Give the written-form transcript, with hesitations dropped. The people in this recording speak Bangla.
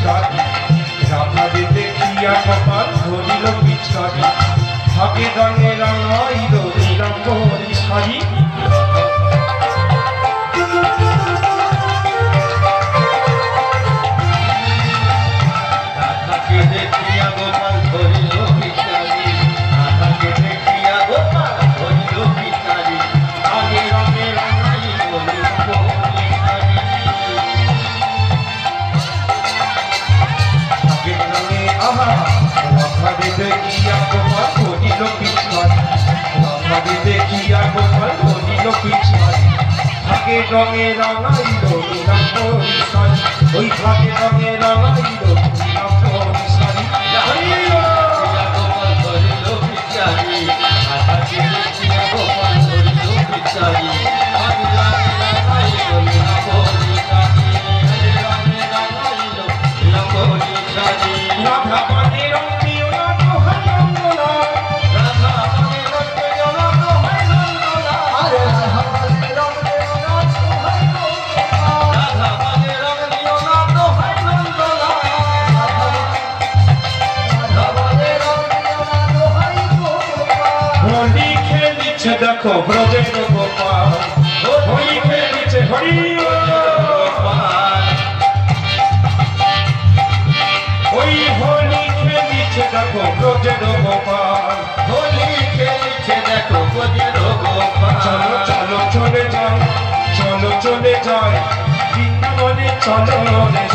পিছারি রাধারে দেখিয়া কপাল ধরিল পিছারি ভাগে রঙে রাঙাইল নীলাম্বরী শাড়ি রাধাকে দেখিয়া গোপাল ধরিল পিছারি রাধাকে দেখিয়া গোপাল ধরিল পিছারি ভাগে রঙে রাঙাইল নীলাম্বরী শাড়ি ভাগে রঙে আহা রাধারে দেখিয়া গোপাল ধরিল পিছারি রাধারে দেখিয়া গোপাল ধরিল পিছারি ভাগে রঙে রাঙাইল নীলাম্বরী শাড়ি ওই ভাগে রঙে রাঙাইল নীলাম্বরী শাড়ি গোপাল ধরিল পিছারি রাধাকে দেখিয়া গোপাল ধরিল পিছারি ভাগে রঙে রাঙাইল নীলাম্বরী শাড়ি ভাগে রঙে রাঙাইল নীলাম্বরী শাড়ি রাধা মানে রঙ দিও না দোহাই নন্দনা রাধা মানে রঙ দিও না দোহাই নন্দনা আরে রাধা মানে রঙ দিও না দোহাই নন্দনা রাধা মানে রঙ দিও না দোহাই নন্দনা রাধা মানে রঙ দিও না দোহাই নন্দনা হোলি খেলিছে দেখো ব্রজের গোপাল হোলি খেলিছে হরি গোপাল ওই হোলি খেলিছে দেখো ব্রজের গোপাল হোলি খেলিছে দেখো ব্রজের গোপাল চলো চলো চলে যাও চলো চলে যাই বৃন্দাবনে চলো রে